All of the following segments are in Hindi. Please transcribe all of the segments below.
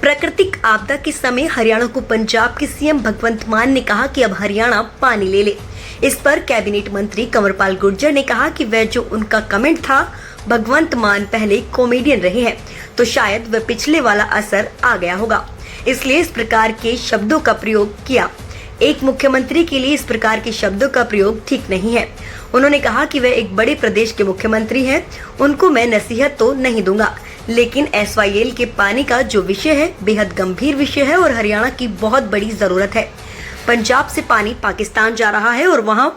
प्राकृतिक आपदा के समय हरियाणा को पंजाब के सीएम भगवंत मान ने कहा कि अब हरियाणा पानी ले ले। इस पर कैबिनेट मंत्री कंवरपाल गुर्जर ने कहा कि वह जो उनका कमेंट था, भगवंत मान पहले कॉमेडियन रहे हैं तो शायद वह पिछले वाला असर आ गया होगा, इसलिए इस प्रकार के शब्दों का प्रयोग किया। एक मुख्यमंत्री के लिए इस प्रकार के शब्दों का प्रयोग ठीक नहीं है। उन्होंने कहा कि वह एक बड़े प्रदेश के मुख्यमंत्री हैं, उनको मैं नसीहत तो नहीं दूंगा, लेकिन SYL के पानी का जो विषय है बेहद गंभीर विषय है और हरियाणा की बहुत बड़ी जरूरत है। पंजाब से पानी पाकिस्तान जा रहा है और वहां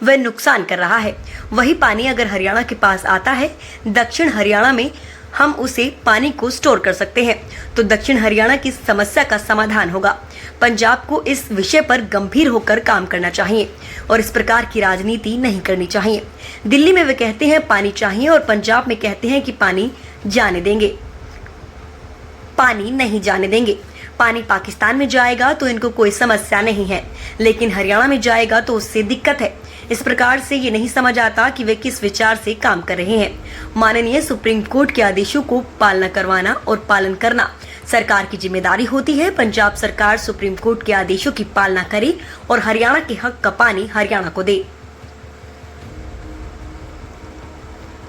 वह नुकसान कर रहा है। वही पानी अगर हरियाणा के पास आता है, दक्षिण हरियाणा में हम उसे पानी को स्टोर कर सकते हैं, तो दक्षिण हरियाणा की समस्या का समाधान होगा। पंजाब को इस विषय पर गंभीर होकर काम करना चाहिए और इस प्रकार की राजनीति नहीं करनी चाहिए। दिल्ली में वे कहते हैं पानी चाहिए और पंजाब में कहते हैं कि पानी जाने देंगे, पानी नहीं जाने देंगे। पानी पाकिस्तान में जाएगा तो इनको कोई समस्या नहीं है, लेकिन हरियाणा में जाएगा तो उससे दिक्कत है। इस प्रकार से ये नहीं समझ आता कि वे किस विचार से काम कर रहे हैं। माननीय सुप्रीम कोर्ट के आदेशों को पालना करवाना और पालन करना सरकार की जिम्मेदारी होती है। पंजाब सरकार सुप्रीम कोर्ट के आदेशों की पालना करे और हरियाणा के हक का पानी हरियाणा को दे।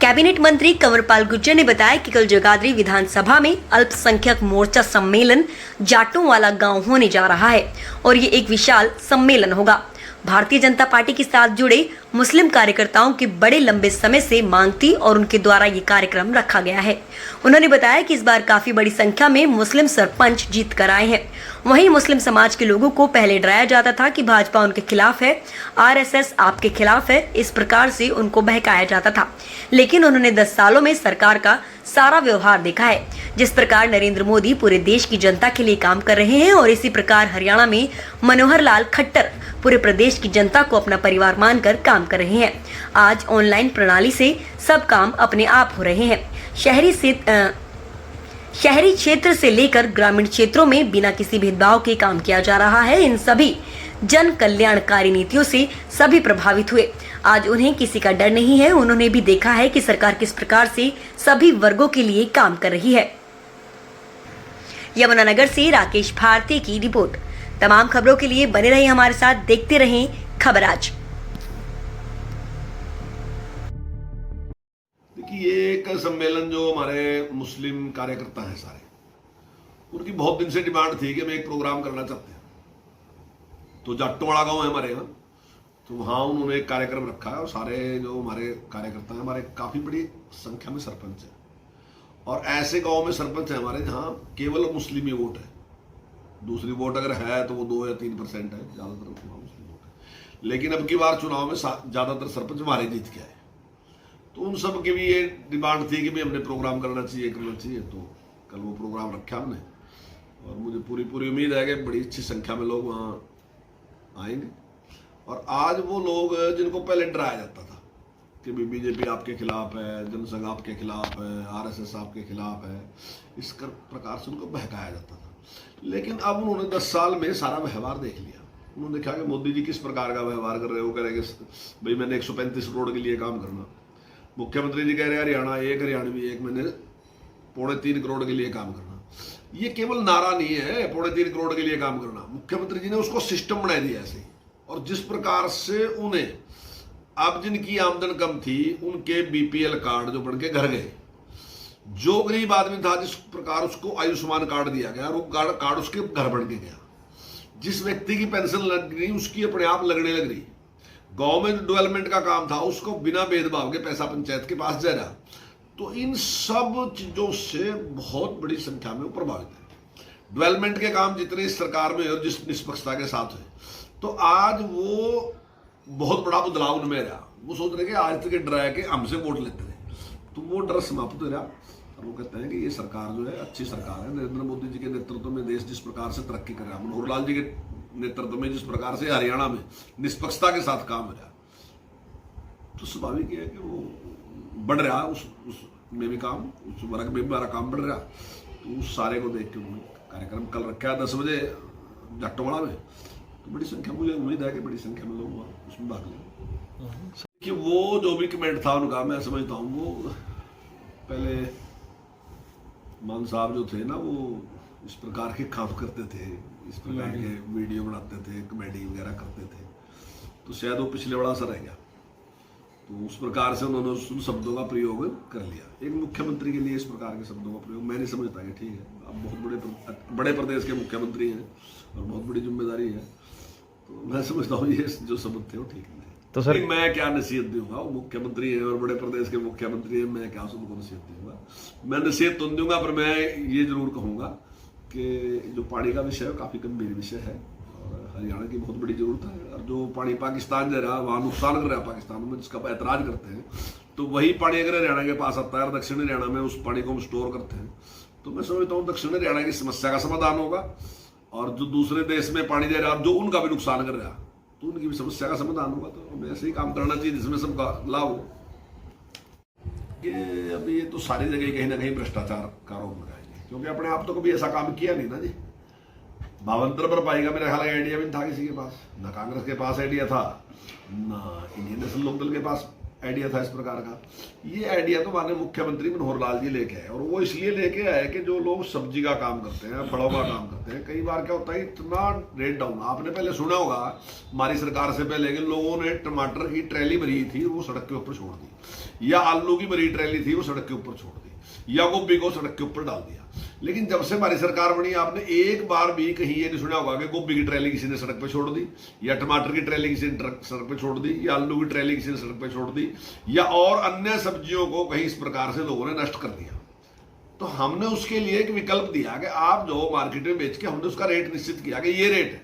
कैबिनेट मंत्री कंवरपाल गुर्जर ने बताया कि कल जगाधरी विधानसभा में अल्पसंख्यक मोर्चा सम्मेलन जाटों वाला गांव होने जा रहा है और ये एक विशाल सम्मेलन होगा। भारतीय जनता पार्टी के साथ जुड़े मुस्लिम कार्यकर्ताओं की बड़े लंबे समय से मांग थी और उनके द्वारा ये कार्यक्रम रखा गया है। उन्होंने बताया कि इस बार काफी बड़ी संख्या में मुस्लिम सरपंच जीत कर आए हैं। वहीं मुस्लिम समाज के लोगों को पहले डराया जाता था कि भाजपा उनके खिलाफ है, RSS आपके खिलाफ है, इस प्रकार से उनको बहकाया जाता था। लेकिन उन्होंने 10 सालों में सरकार का सारा व्यवहार देखा है, जिस प्रकार नरेंद्र मोदी पूरे देश की जनता के लिए काम कर रहे हैं और इसी प्रकार हरियाणा में मनोहर लाल खट्टर पूरे प्रदेश की जनता को अपना परिवार मानकर काम कर रहे हैं। आज ऑनलाइन प्रणाली से सब काम अपने आप हो रहे हैं। शहरी क्षेत्र से लेकर ग्रामीण क्षेत्रों में बिना किसी भेदभाव के काम किया जा रहा है। इन सभी जन कल्याणकारी नीतियों से सभी प्रभावित हुए। आज उन्हें किसी का डर नहीं है। उन्होंने भी देखा है कि सरकार किस प्रकार से सभी वर्गों के लिए काम कर रही है। यमुनानगर से राकेश भारती की रिपोर्ट। तमाम खबरों के लिए बने रहिए हमारे साथ, देखते रहें खबर आज। देखिए, ये एक सम्मेलन जो हमारे मुस्लिम कार्यकर्ता हैं सारे, उनकी बहुत दिन से डिमांड थी कि हम एक प्रोग्राम करना चाहते हैं। तो जाटोवाड़ा गांव है हमारे यहाँ, तो वहाँ उन्होंने एक कार्यक्रम रखा है और सारे जो हमारे कार्यकर्ता हैं, हमारे काफी बड़ी संख्या में सरपंच है और ऐसे गांव में सरपंच है हमारे जहाँ केवल मुस्लिम ही वोट है। दूसरी वोट अगर है तो वो 2 या 3% है, ज्यादातर मुस्लिम वोट है। लेकिन अब की बार चुनाव में ज्यादातर सरपंच हमारे जीत के आए, तो उन सब की भी ये डिमांड थी कि भाई हमने प्रोग्राम करना चाहिए। तो कल वो प्रोग्राम रखा हमने और मुझे पूरी उम्मीद है कि बड़ी अच्छी संख्या में लोग वहाँ आएंगे। और आज वो लोग जिनको पहले डराया जाता था कि BJP आपके खिलाफ है, जनसंघ आपके खिलाफ है, RSS आपके खिलाफ है, इस प्रकार से उनको बहकाया जाता था। लेकिन अब उन्होंने 10 साल में सारा व्यवहार देख लिया। उन्होंने देखा कि मोदी जी किस प्रकार का व्यवहार कर रहे हो, कह रहे भाई मैंने 135 करोड़ के लिए काम करना। मुख्यमंत्री जी कह रहे हैं हरियाणा एक हरियाणवी एक, मैंने 3.25 करोड़ के लिए काम करना। ये केवल नारा नहीं है 3.25 करोड़ के लिए काम करना, मुख्यमंत्री जी ने उसको सिस्टम बना दिया ऐसे। और जिस प्रकार से उन्हें अब जिनकी आमदन कम थी उनके BPL कार्ड जो बन के घर गए, जो गरीब आदमी था जिस प्रकार उसको आयुष्मान कार्ड दिया गया, वो कार्ड उसके घर बन के गया। जिस व्यक्ति की पेंशन लग गई उसकी अपने आप लगने लग रही। गांव में डेवलपमेंट का काम था उसको बिना भेदभाव के पैसा पंचायत के पास जा रहा। तो इन सब चीजों से बहुत बड़ी संख्या में प्रभावित है। डेवलपमेंट के काम जितने इस सरकार में और जिस निष्पक्षता के साथ है, तो आज वो बहुत बड़ा बदलाव उनमें रहा। वो सोच रहे कि आज तक डरा के हमसे वोट लेते रहे, तो वो डर समाप्त हो रहा। और वो कहते हैं कि ये सरकार जो है अच्छी सरकार है। नरेंद्र मोदी जी के नेतृत्व में देश जिस प्रकार से तरक्की कर रहा है, मनोहर लाल जी के नेतृत्व में जिस प्रकार से हरियाणा में निष्पक्षता के साथ काम हो रहा, तो स्वाभाविक है कि वो बढ़ रहा उस में भी काम, उस वर्ग में भी हमारा काम बढ़ रहा। तो उस सारे को देख के उन्होंने कार्यक्रम कल रखा है 10 बजे जाटोवाड़ा में। तो बड़ी संख्या, मुझे उम्मीद है कि बड़ी संख्या में लोग उसमें भाग लेंगे। कि वो जो भी कमेंट था उनका, मैं समझता हूँ वो पहले मान साहब जो थे ना, वो इस प्रकार के काम करते थे, इस प्रकार के वीडियो बनाते थे, कॉमेडी वगैरह करते थे, तो शायद वो पिछले बड़ा सा रह गया। तो उस प्रकार से उन्होंने उन शब्दों का प्रयोग कर लिया। एक मुख्यमंत्री के लिए इस प्रकार के शब्दों का प्रयोग मैं नहीं समझता कि ठीक है, आप बहुत बड़े प्रदेश के मुख्यमंत्री हैं और बहुत बड़ी जिम्मेदारी है, तो मैं समझता हूँ ये जो शब्द थे वो ठीक नहीं। तो सर मैं क्या नसीहत दूंगा, वो मुख्यमंत्री है और बड़े प्रदेश के मुख्यमंत्री है, मैं क्या उनको नसीहत दूंगा? मैं नसीहत तो दूंगा, पर मैं ये जरूर कहूंगा कि जो पानी का विषय है काफी गंभीर विषय है और हरियाणा की बहुत बड़ी जरूरत है। और जो पानी पाकिस्तान दे रहा है, वहां नुकसान कर रहा है पाकिस्तान में, जिसका ऐतराज करते हैं, तो वही पानी अगर हरियाणा के पास आता है और दक्षिण हरियाणा में उस पानी को हम स्टोर करते हैं, तो मैं समझता हूँ दक्षिण हरियाणा की समस्या का समाधान होगा। और जो दूसरे देश में पानी दे रहा है, जो उनका भी नुकसान कर रहा है, तो उनकी भी समस्या का समाधान होगा। तो हमें ऐसे ही काम करना चाहिए जिसमें सबका लाभ हो। कि अभी ये तो सारी जगह कहीं ना कहीं भ्रष्टाचार का आरोप लगाएंगे, क्योंकि अपने आप तो कभी ऐसा काम किया नहीं ना जी। भावंतर भरपाई का मेरा ख्याल आइडिया भी था किसी के पास, ना कांग्रेस के पास आइडिया था, ना इंडियन नेशनल लोकदल के पास आइडिया था इस प्रकार का। ये आइडिया तो माननीय मुख्यमंत्री मनोहर लाल जी लेके आए, और वो इसलिए लेके आए कि जो लोग सब्जी का काम करते हैं, फलों का काम करते हैं, कई बार क्या होता है इतना रेट डाउन। आपने पहले सुना होगा हमारी सरकार से पहले कि लोगों ने टमाटर की ट्रैली भरी थी वो सड़क के ऊपर छोड़ दी, या आलू की भरी ट्रैली थी वो सड़क के ऊपर छोड़ दी, या गोभी को सड़क के ऊपर डाल दिया। लेकिन जब से हमारी सरकार बनी, आपने एक बार भी कहीं ये नहीं सुना होगा कि गोभी की ट्रैली किसी ने सड़क पे छोड़ दी, या टमाटर की ट्रैली किसी ने सड़क पे छोड़ दी, या आलू की ट्रैली किसी ने सड़क पे छोड़ दी, या और अन्य सब्जियों को कहीं इस प्रकार से लोगों ने नष्ट कर दिया। तो हमने उसके लिए एक विकल्प दिया कि आप जो मार्केट में बेच के, हमने उसका रेट निश्चित किया कि ये रेट है,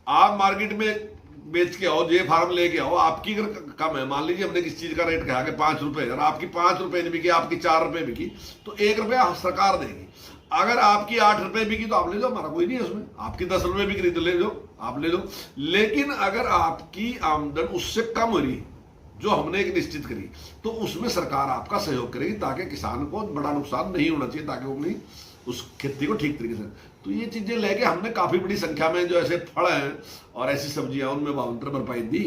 आप मार्केट में बेच के आओ, जे फार्म लेके आओ, आपकी अगर कम है, मान लीजिए हमने किस चीज का रेट कहा कि 5 रुपए, और आपकी 5 रुपए नहीं बिकी, आपकी 4 रुपए बिकी, तो 1 रुपया सरकार देगी। अगर आपकी 8 रुपए बिकी तो आप ले लो, हमारा कोई नहीं है उसमें। आपकी 10 रुपए बिक रही तो ले लो, आप ले लो। लेकिन अगर आपकी आमदन उससे कम हो रही जो हमने एक निश्चित करी, तो उसमें सरकार आपका सहयोग करेगी, ताकि किसान को बड़ा नुकसान नहीं होना चाहिए, ताकि वो अपनी उस खेती को ठीक तरीके से। तो ये चीजें लेके हमने काफी बड़ी संख्या में जो ऐसे फल हैं और ऐसी सब्जियां, उनमें भावांतर भरपाई दी।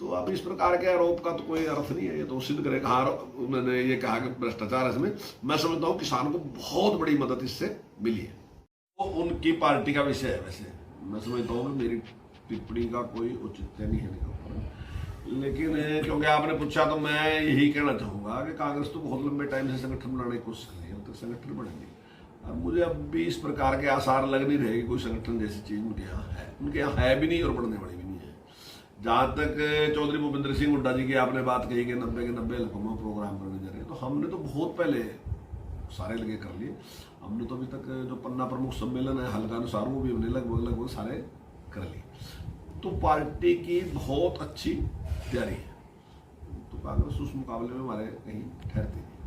तो अब इस प्रकार के आरोप का तो कोई अर्थ नहीं है, ये तो सिद्ध करेगा। हाँ, उन्होंने ये कहा कि भ्रष्टाचार है इसमें, मैं समझता हूँ किसान को बहुत बड़ी मदद इससे मिली है। वो उनकी पार्टी का विषय है, वैसे मैं समझता हूँ कि मेरी टिप्पणी का कोई औचित्य नहीं है। लेकिन क्योंकि आपने पूछा, तो मैं यही कहना चाहूंगा कि कांग्रेस तो बहुत लंबे टाइम से संगठन बनाने की कोशिश कर रही है, अब तक संगठन बनेंगे। अब मुझे अब भी इस प्रकार के आसार लग नहीं रहे कि कोई संगठन जैसी चीज उनके यहाँ है। उनके यहाँ है भी नहीं और बढ़ने वाली भी नहीं है। जहां तक चौधरी भूपेंद्र सिंह हुड्डा जी की आपने बात कही कि 90 के 90 इलाकों में प्रोग्राम करने जा रहे हैं, तो हमने तो बहुत पहले सारे लगे कर लिए। हमने तो अभी तक जो पन्ना प्रमुख सम्मेलन है हल्का अनुसार, वो भी हमने लगभग सारे कर लिए। तो पार्टी की बहुत अच्छी तैयारी है, तो कांग्रेस उस मुकाबले में हमारे कहीं ठहरती है।